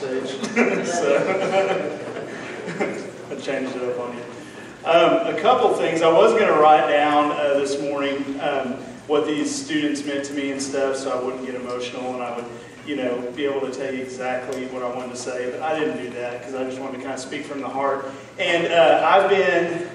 stage. So I changed it up on you. A couple things. I was going to write down this morning what these students meant to me and stuff, so I wouldn't get emotional and I would, be able to tell you exactly what I wanted to say. But I didn't do that because I just wanted to kind of speak from the heart. And I've been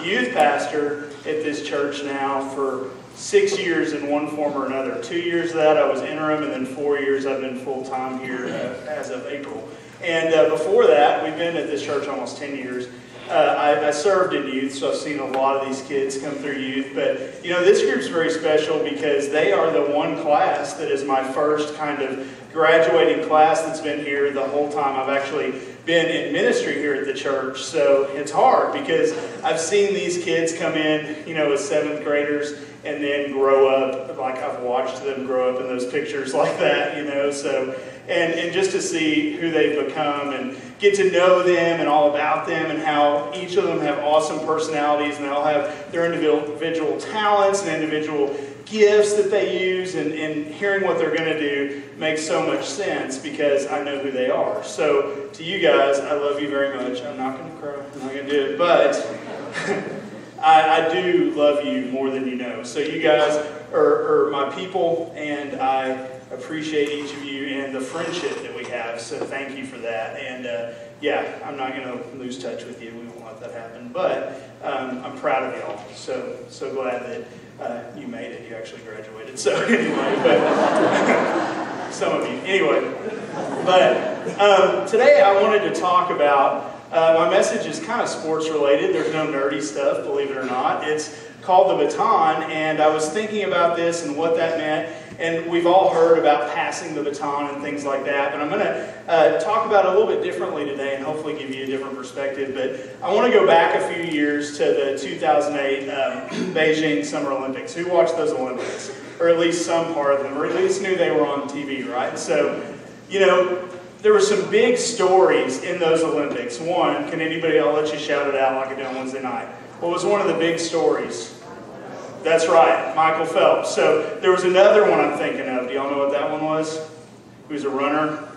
youth pastor at this church now for 6 years in one form or another. 2 years of that I was interim, and then 4 years I've been full-time here as of April. And before that, we've been at this church almost 10 years. I served in youth, so I've seen a lot of these kids come through youth. But, this group's very special because they are the one class that is my first kind of graduating class that's been here the whole time I've actually been in ministry here at the church. So it's hard because I've seen these kids come in, as 7th graders and then grow up. Like I've watched them grow up in those pictures like that, so and just to see who they've become and get to know them and all about them and how each of them have awesome personalities and they all have their individual talents and individual gifts that they use, and hearing what they're going to do makes so much sense because I know who they are. So to you guys, I love you very much. I'm not going to cry. I'm not going to do it, but I do love you more than you know. So you guys are my people, and I appreciate each of you and the friendship that we have. So thank you for that. And yeah, I'm not going to lose touch with you. We won't let that happen. But I'm proud of y'all. So glad that you made it. You actually graduated. So anyway, but some of you. Anyway, but today I wanted to talk about. My message is kind of sports related. There's no nerdy stuff, believe it or not. It's called the Baton, and I was thinking about this and what that meant. And we've all heard about passing the baton and things like that, but I'm going to talk about it a little bit differently today and hopefully give you a different perspective. But I want to go back a few years to the 2008 Beijing Summer Olympics. Who watched those Olympics? Or at least some part of them, or at least knew they were on TV, right? So, there were some big stories in those Olympics. One, can anybody, I'll let you shout it out like I do on Wednesday night. What was one of the big stories? That's right, Michael Phelps. So there was another one I'm thinking of. Do y'all know what that one was? Who's a runner?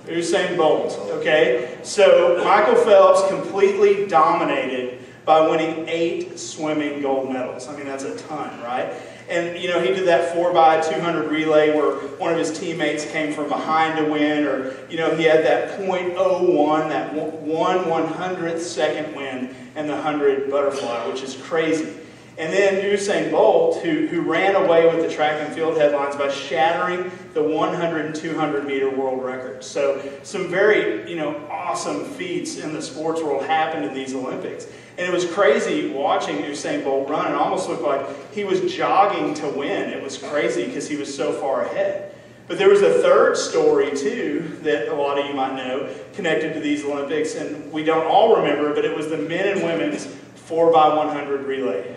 Usain Bolt. Okay, so Michael Phelps completely dominated by winning 8 swimming gold medals. I mean, that's a ton, right? And, he did that 4x200 relay where one of his teammates came from behind to win, or, he had that .01, that 1/100th second win in the 100 butterfly, which is crazy. And then Usain Bolt, who ran away with the track and field headlines by shattering the 100 and 200 meter world records. So some very, awesome feats in the sports world happened in these Olympics. And it was crazy watching Usain Bolt run. It almost looked like he was jogging to win. It was crazy because he was so far ahead. But there was a third story, too, that a lot of you might know, connected to these Olympics. And we don't all remember, but it was the men and women's 4x100 relay.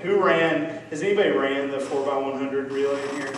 Has anybody ran the 4x100 relay in here?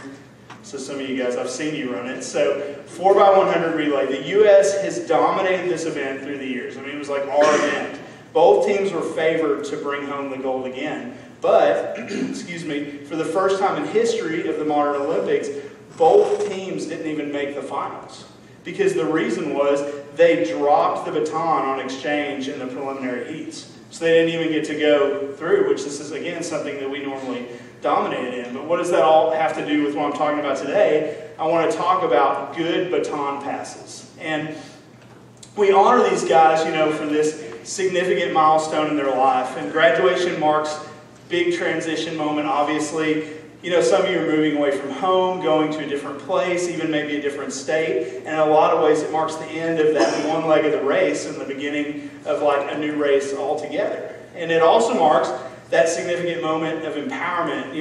So some of you guys, I've seen you run it. So 4x100 relay. The U.S. has dominated this event through the years. I mean, it was like our event. Both teams were favored to bring home the gold again. But, excuse me, for the first time in history of the modern Olympics, both teams didn't even make the finals. Because the reason was they dropped the baton on exchange in the preliminary heats. So they didn't even get to go through, which this is, again, something that we normally dominated in. But what does that all have to do with what I'm talking about today? I want to talk about good baton passes. And we honor these guys, for this significant milestone in their life. And graduation marks big transition moment, obviously. Some of you are moving away from home, going to a different place, even maybe a different state. And in a lot of ways, it marks the end of that one leg of the race and the beginning of like a new race altogether. And it also marks that significant moment of empowerment.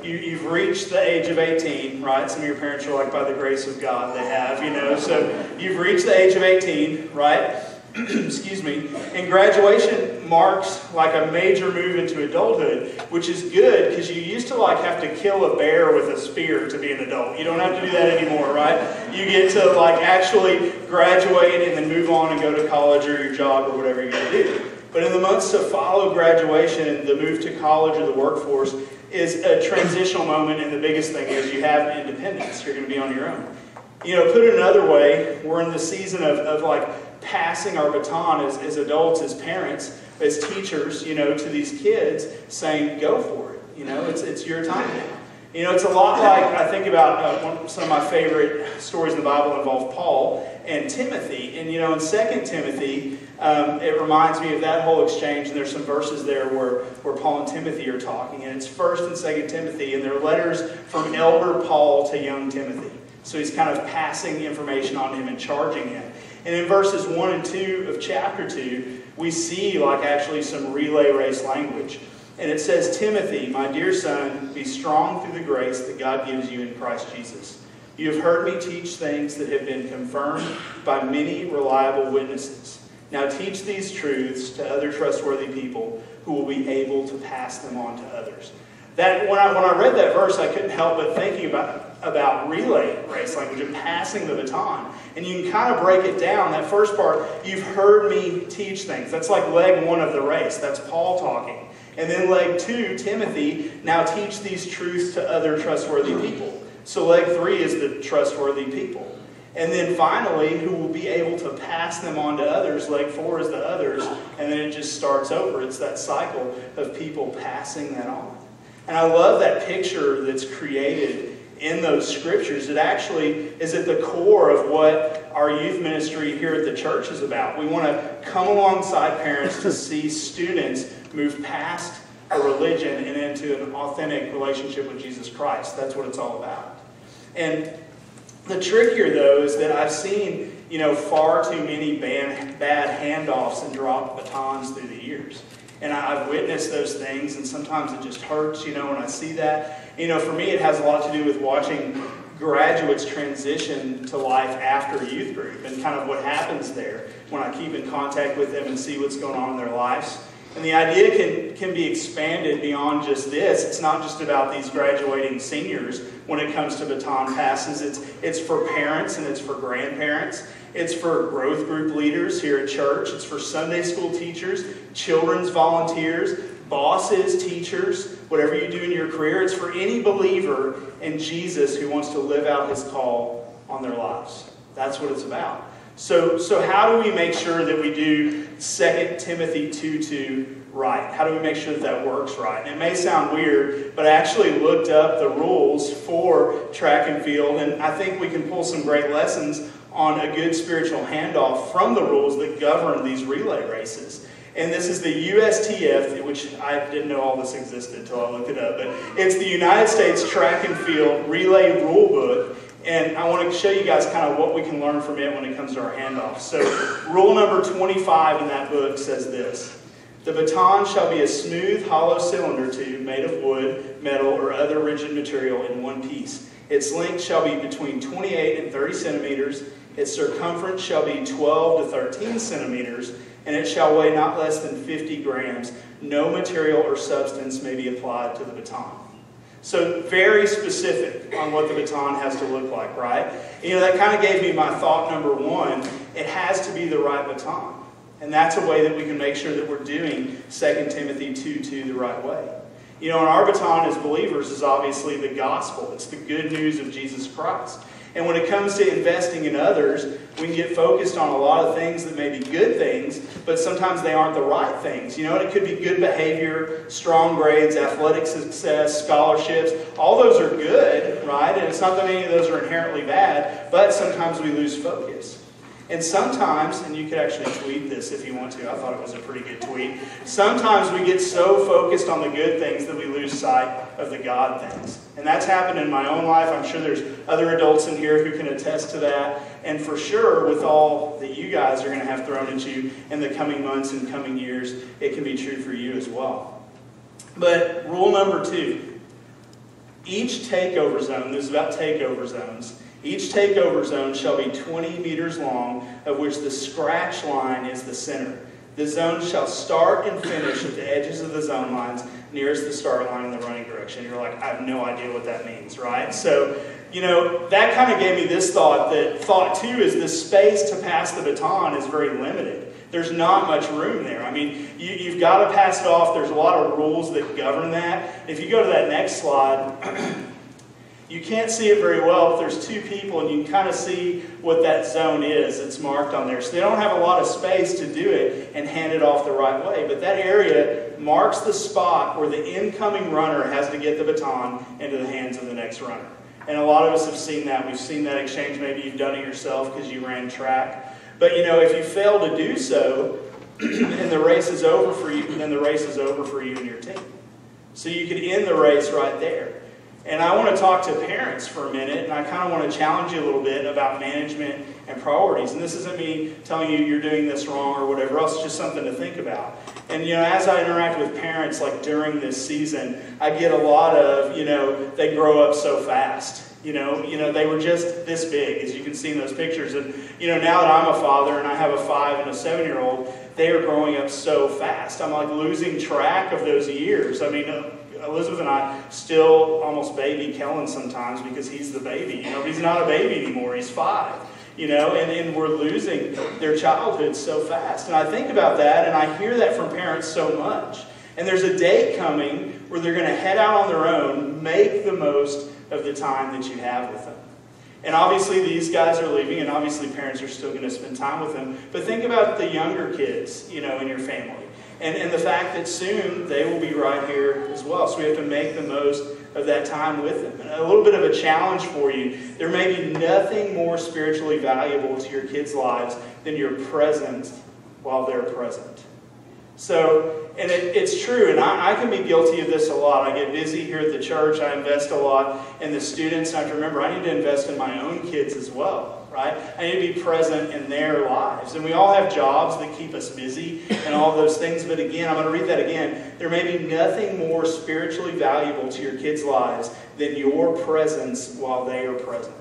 You've reached the age of 18, right? Some of your parents are like, by the grace of God, they have, So you've reached the age of 18, right? Excuse me. And graduation marks like a major move into adulthood, which is good because you used to like have to kill a bear with a spear to be an adult. You don't have to do that anymore, right? You get to like actually graduate and then move on and go to college or your job or whatever you're going to do. But in the months to follow graduation, the move to college or the workforce is a transitional moment, and the biggest thing is you have independence. You're going to be on your own. Put it another way, we're in the season of like passing our baton as adults, as parents, as teachers, to these kids, saying, go for it. It's your time now. It's a lot like, I think about some of my favorite stories in the Bible involve Paul and Timothy. And, in 2 Timothy, it reminds me of that whole exchange. And there's some verses there where Paul and Timothy are talking. And it's 1 and 2 Timothy. And they're letters from elder Paul to young Timothy. So he's kind of passing information on him and charging him. And in verses 1 and 2 of chapter 2, we see like actually some relay race language. And it says, Timothy, my dear son, be strong through the grace that God gives you in Christ Jesus. You have heard me teach things that have been confirmed by many reliable witnesses. Now teach these truths to other trustworthy people who will be able to pass them on to others. That when I read that verse, I couldn't help but thinking about relay race language and passing the baton. And you can kind of break it down. That first part, you've heard me teach things. That's like leg 1 of the race. That's Paul talking. And then leg 2, Timothy, now teach these truths to other trustworthy people. So leg 3 is the trustworthy people. And then finally, who will be able to pass them on to others. Leg 4 is the others. And then it just starts over. It's that cycle of people passing that on. And I love that picture that's created in those scriptures. It actually is at the core of what our youth ministry here at the church is about. We want to come alongside parents to see students move past a religion and into an authentic relationship with Jesus Christ. That's what it's all about. And the trick here, though, is that I've seen, far too many bad handoffs and dropped batons through the years. And I've witnessed those things, and sometimes it just hurts, when I see that. For me, it has a lot to do with watching graduates transition to life after youth group and kind of what happens there when I keep in contact with them and see what's going on in their lives. And the idea can be expanded beyond just this. It's not just about these graduating seniors when it comes to baton passes. It's for parents and it's for grandparents. It's for growth group leaders here at church. It's for Sunday school teachers, children's volunteers, bosses, teachers, whatever you do in your career. It's for any believer in Jesus who wants to live out his call on their lives. That's what it's about. So how do we make sure that we do 2 Timothy 2:2 right? How do we make sure that works right? And it may sound weird, but I actually looked up the rules for track and field, and I think we can pull some great lessons on a good spiritual handoff from the rules that govern these relay races. And this is the USTF, which I didn't know all this existed until I looked it up, but it's the United States Track and Field Relay Rule Book. And I want to show you guys kind of what we can learn from it when it comes to our handoff. So rule number 25 in that book says this: the baton shall be a smooth, hollow cylinder tube made of wood, metal, or other rigid material in one piece. Its length shall be between 28 and 30 centimeters. Its circumference shall be 12 to 13 centimeters, and it shall weigh not less than 50 grams. No material or substance may be applied to the baton. So very specific on what the baton has to look like, right? That kind of gave me my thought number 1. It has to be the right baton. And that's a way that we can make sure that we're doing 2 Timothy 2:2 the right way. And our baton as believers is obviously the gospel. It's the good news of Jesus Christ. And when it comes to investing in others, we can get focused on a lot of things that may be good things, but sometimes they aren't the right things. And it could be good behavior, strong grades, athletic success, scholarships. All those are good, right? And it's not that any of those are inherently bad, but sometimes we lose focus. And sometimes, and you could actually tweet this if you want to, I thought it was a pretty good tweet. Sometimes we get so focused on the good things that we lose sight of the God things. And that's happened in my own life. I'm sure there's other adults in here who can attest to that. And for sure, with all that you guys are going to have thrown at you in the coming months and coming years, it can be true for you as well. But rule number 2, each takeover zone, this is about takeover zones, each takeover zone shall be 20 meters long, of which the scratch line is the center. The zone shall start and finish at the edges of the zone lines nearest the start line in the running direction. You're like, I have no idea what that means, right? So, that kind of gave me this thought, that thought 2 is the space to pass the baton is very limited. There's not much room there. I mean, you've got to pass it off. There's a lot of rules that govern that. If you go to that next slide, You can't see it very well if there's two people, and you can kind of see what that zone is. It's marked on there. So they don't have a lot of space to do it and hand it off the right way. But that area marks the spot where the incoming runner has to get the baton into the hands of the next runner. And a lot of us have seen that. We've seen that exchange. Maybe you've done it yourself because you ran track. But if you fail to do so, and the race is over for you, then the race is over for you and your team. So you could end the race right there. And I want to talk to parents for a minute, and I kind of want to challenge you a little bit about management and priorities. And this isn't me telling you you're doing this wrong or whatever else, it's just something to think about. And as I interact with parents, like during this season, I get a lot of, they grow up so fast. They were just this big, as you can see in those pictures. And, now that I'm a father and I have a 5 and a 7-year-old, they are growing up so fast. I'm like losing track of those years. I mean, Elizabeth and I still almost baby Kellen sometimes because he's the baby. He's not a baby anymore. He's 5. And we're losing their childhood so fast. And I think about that, and I hear that from parents so much. And there's a day coming where they're going to head out on their own, make the most of the time that you have with them. And obviously these guys are leaving, and obviously parents are still going to spend time with them. But think about the younger kids, in your family. And the fact that soon they will be right here as well. So we have to make the most of that time with them. And a little bit of a challenge for you. There may be nothing more spiritually valuable to your kids' lives than your presence while they're present. So, and it's true, and I can be guilty of this a lot. I get busy here at the church. I invest a lot in the students. I have to remember, I need to invest in my own kids as well, right? I need to be present in their lives. And we all have jobs that keep us busy and all those things. But again, I'm going to read that again. There may be nothing more spiritually valuable to your kids' lives than your presence while they are present.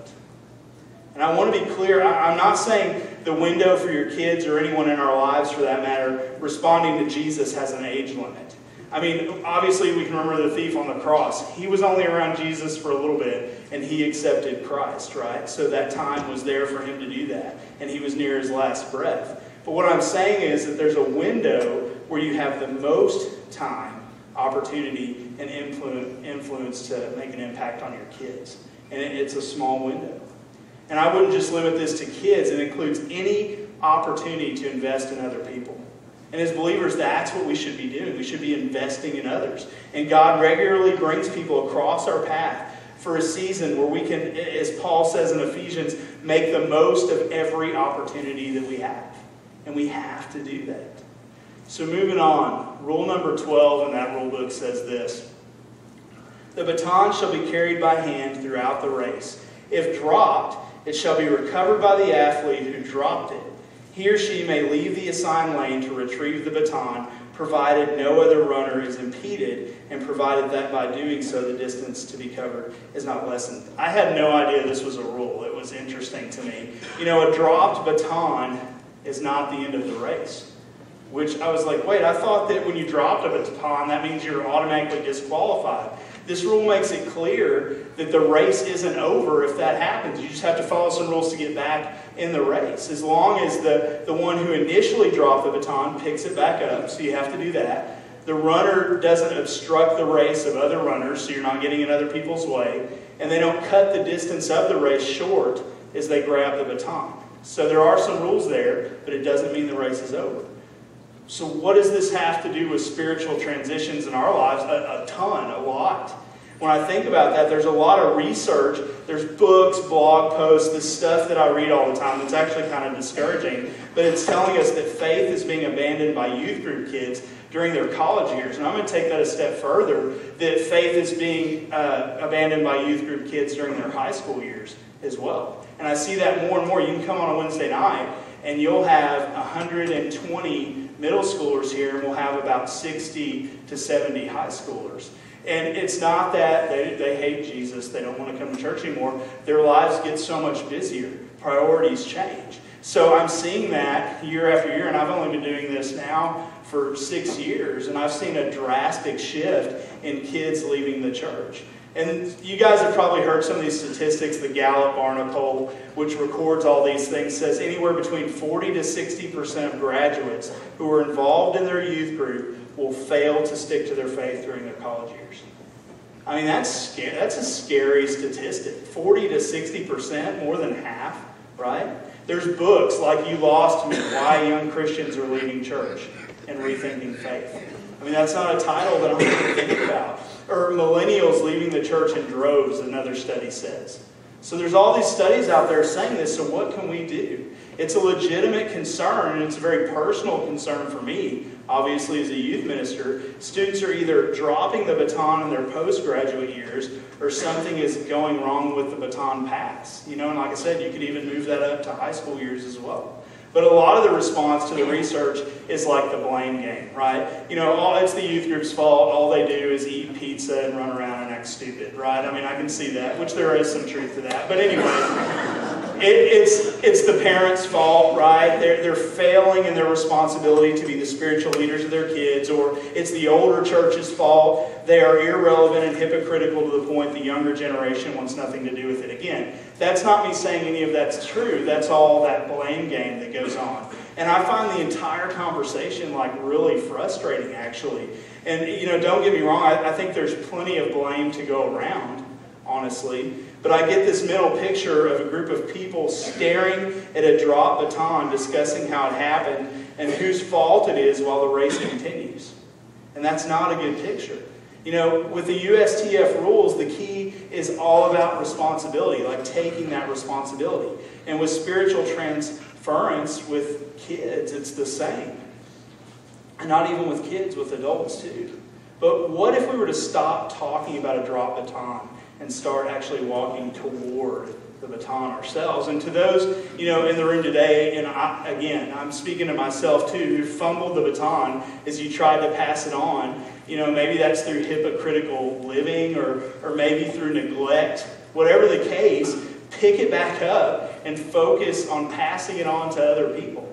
And I want to be clear, I'm not saying the window for your kids or anyone in our lives for that matter, responding to Jesus has an age limit. I mean, obviously we can remember the thief on the cross. He was only around Jesus for a little bit and he accepted Christ, right? So that time was there for him to do that. And he was near his last breath. But what I'm saying is that there's a window where you have the most time, opportunity, and influence to make an impact on your kids. And it's a small window. And I wouldn't just limit this to kids. It includes any opportunity to invest in other people. And as believers, that's what we should be doing. We should be investing in others. And God regularly brings people across our path for a season where we can, as Paul says in Ephesians, make the most of every opportunity that we have. And we have to do that. So moving on, rule number 12 in that rule book says this: the baton shall be carried by hand throughout the race. If dropped, it shall be recovered by the athlete who dropped it. He or she may leave the assigned lane to retrieve the baton, provided no other runner is impeded, and provided that by doing so the distance to be covered is not lessened. I had no idea this was a rule. It was interesting to me. A dropped baton is not the end of the race. Which I was like, wait, I thought that when you dropped a baton, that means you're automatically disqualified. This rule makes it clear that the race isn't over if that happens. You just have to follow some rules to get back in the race. As long as the one who initially dropped the baton picks it back up, so you have to do that. The runner doesn't obstruct the race of other runners, so you're not getting in other people's way. And they don't cut the distance of the race short as they grab the baton. So there are some rules there, but it doesn't mean the race is over. So what does this have to do with spiritual transitions in our lives? A ton, a lot. When I think about that, there's a lot of research. There's books, blog posts, this stuff that I read all the time that's actually kind of discouraging. But it's telling us that faith is being abandoned by youth group kids during their college years. And I'm going to take that a step further, that faith is being abandoned by youth group kids during their high school years as well. And I see that more and more. You can come on a Wednesday night and you'll have 120 middle schoolers here, and we'll have about 60 to 70 high schoolers. And it's not that they hate Jesus, they don't want to come to church anymore. Their lives get so much busier. Priorities change. So I'm seeing that year after year, and I've only been doing this now for 6 years, and I've seen a drastic shift in kids leaving the church. And you guys have probably heard some of these statistics. The Gallup-Barna poll, which records all these things, says anywhere between 40 to 60% of graduates who are involved in their youth group will fail to stick to their faith during their college years. I mean, that's a scary statistic. 40 to 60%, more than half, right? There's books like You Lost Me, Why Young Christians Are Leaving Church and Rethinking Faith. I mean, that's not a title that I'm going to think about. Or millennials leaving the church in droves, another study says. So there's all these studies out there saying this, so what can we do? It's a legitimate concern, and it's a very personal concern for me, obviously, as a youth minister. Students are either dropping the baton in their postgraduate years, or something is going wrong with the baton pass. And like I said, you could even move that up to high school years as well. But a lot of the response to the research is like the blame game, right? It's the youth group's fault. All they do is eat pizza and run around and act stupid, right? I mean, I can see that, which there is some truth to that. But anyway, it's the parents' fault, right? They're failing in their responsibility to be the spiritual leaders of their kids, or it's the older church's fault. They are irrelevant and hypocritical to the point the younger generation wants nothing to do with it. Again, that's not me saying any of that's true. That's all that blame game that goes on. And I find the entire conversation really frustrating, actually. And, don't get me wrong, I think there's plenty of blame to go around, honestly. But I get this mental picture of a group of people staring at a drop baton, discussing how it happened and whose fault it is while the race continues. And that's not a good picture. With the USTF rules, the key is all about responsibility, like taking that responsibility. And with spiritual transference with kids, it's the same. And not even with kids, with adults too. But what if we were to stop talking about a drop baton and start actually walking toward the baton ourselves? And to those, in the room today, and I'm speaking to myself too, who fumbled the baton as you tried to pass it on, maybe that's through hypocritical living or maybe through neglect. Whatever the case, pick it back up and focus on passing it on to other people.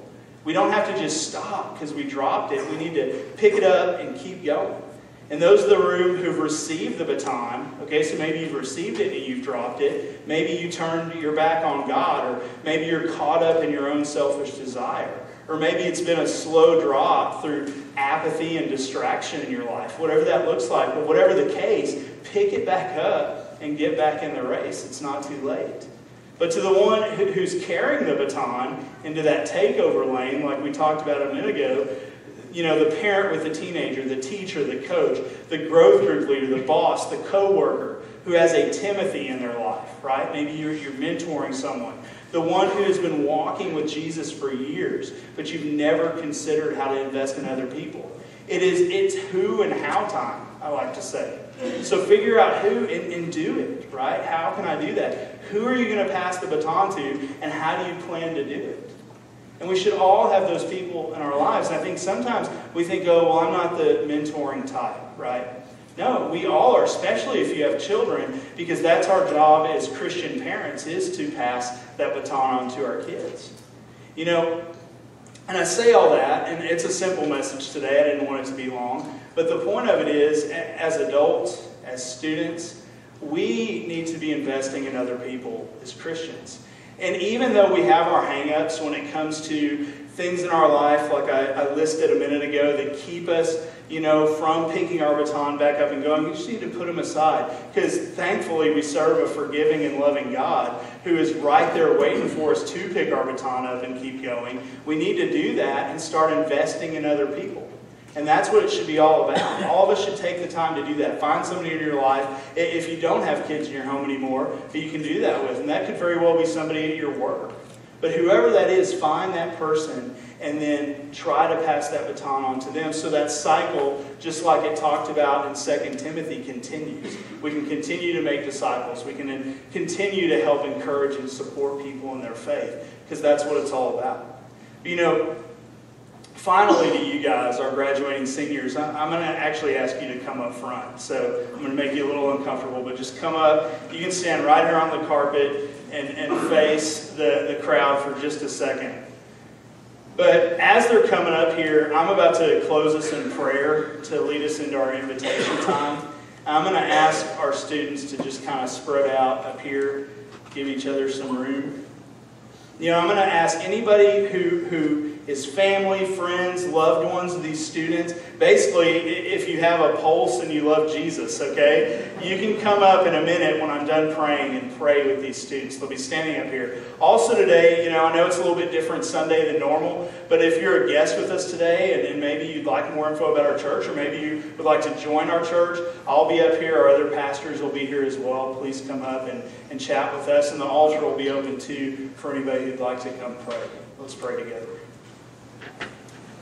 We don't have to just stop because we dropped it. We need to pick it up and keep going. And those in the room who've received the baton, okay, so maybe you've received it and you've dropped it. Maybe you turned your back on God, or maybe you're caught up in your own selfish desire. Or maybe it's been a slow drop through apathy and distraction in your life, whatever that looks like. But whatever the case, pick it back up and get back in the race. It's not too late. But to the one who's carrying the baton into that takeover lane, like we talked about a minute ago, the parent with the teenager, the teacher, the coach, the growth group leader, the boss, the co-worker who has a Timothy in their life, right? Maybe you're mentoring someone. The one who has been walking with Jesus for years, but you've never considered how to invest in other people. It's who and how time, I like to say. So figure out who and do it, right? How can I do that? Who are you going to pass the baton to, and how do you plan to do it? And we should all have those people in our lives. And I think sometimes we think, I'm not the mentoring type, right? No, we all are, especially if you have children, because that's our job as Christian parents, is to pass that baton on to our kids. And I say all that, and it's a simple message today. I didn't want it to be long. But the point of it is, as adults, as students, we need to be investing in other people as Christians. And even though we have our hang-ups when it comes to things in our life, like I listed a minute ago, that keep us, from picking our baton back up and going, we just need to put them aside. Because thankfully we serve a forgiving and loving God who is right there waiting for us to pick our baton up and keep going. We need to do that and start investing in other people. And that's what it should be all about. All of us should take the time to do that. Find somebody in your life, if you don't have kids in your home anymore, that you can do that with. And that could very well be somebody at your work. But whoever that is, find that person and then try to pass that baton on to them so that cycle, just like it talked about in 2 Timothy, continues. We can continue to make disciples. We can continue to help encourage and support people in their faith, because that's what it's all about. Finally, to you guys, our graduating seniors, I'm going to actually ask you to come up front. So I'm going to make you a little uncomfortable, but just come up. You can stand right here on the carpet and face the crowd for just a second. But as they're coming up here, I'm about to close us in prayer to lead us into our invitation time. I'm going to ask our students to just kind of spread out up here, give each other some room. I'm going to ask anybody who is family, friends, loved ones of these students. Basically, if you have a pulse and you love Jesus, okay, you can come up in a minute when I'm done praying and pray with these students. They'll be standing up here. Also today, I know it's a little bit different Sunday than normal, but if you're a guest with us today and maybe you'd like more info about our church, or maybe you would like to join our church, I'll be up here. Our other pastors will be here as well. Please come up and chat with us, and the altar will be open too for anybody who'd like to come pray. Let's pray together.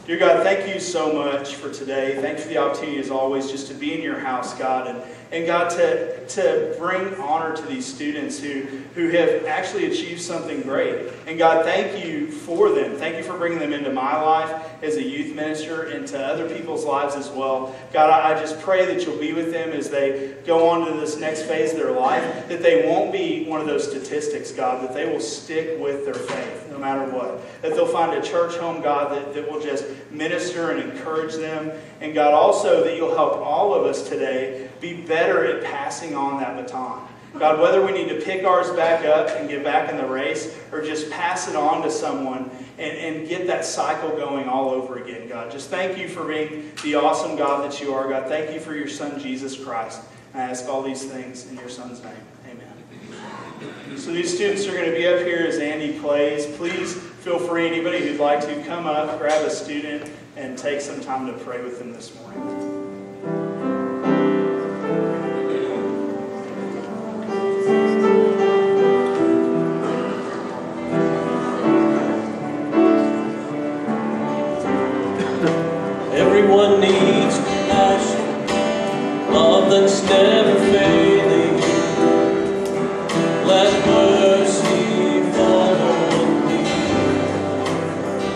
Dear God, thank you so much for today. Thanks for the opportunity, as always, just to be in your house, God, and God, to bring honor to these students who have actually achieved something great. And God, thank you for them. Thank you for bringing them into my life as a youth minister, into other people's lives as well. God, I just pray that you'll be with them as they go on to this next phase of their life, that they won't be one of those statistics, God, that they will stick with their faith no matter what. That they'll find a church home, God, that will just minister and encourage them. And God, also that you'll help all of us today be better at passing on that baton. God, whether we need to pick ours back up and get back in the race, or just pass it on to someone and get that cycle going all over again, God. Just thank you for being the awesome God that you are, God. Thank you for your Son, Jesus Christ. And I ask all these things in your Son's name. Amen. So these students are going to be up here as Andy plays. Please feel free, anybody who'd like to, come up, grab a student, and take some time to pray with them this morning. Everyone needs compassion, love that's never failing. Let mercy follow me.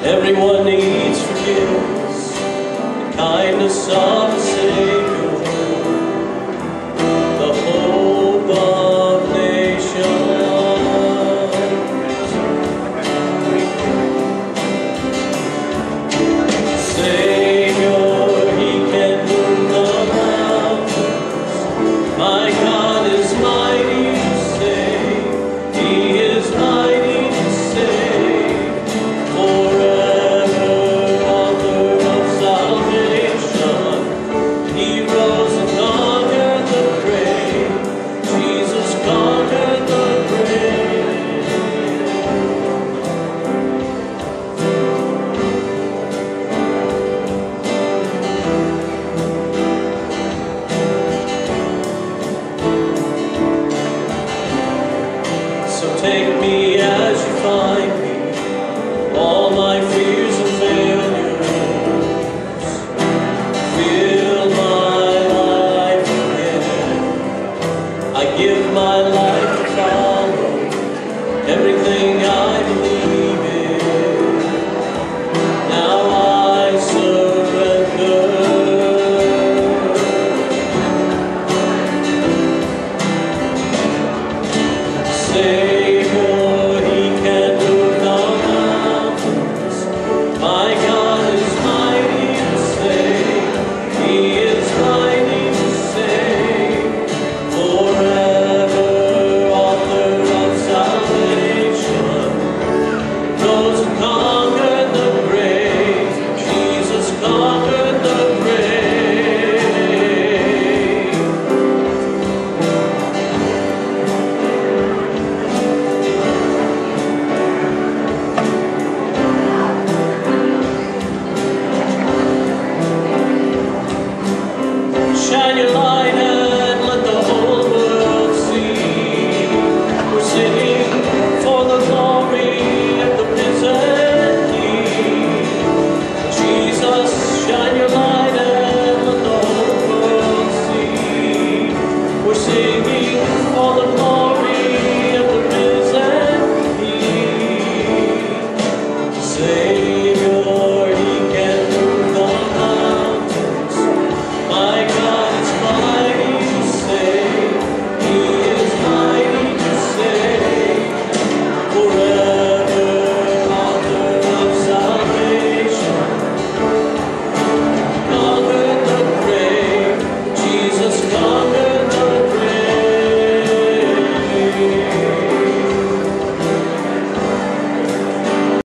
Everyone needs forgiveness, the kindness of the Savior.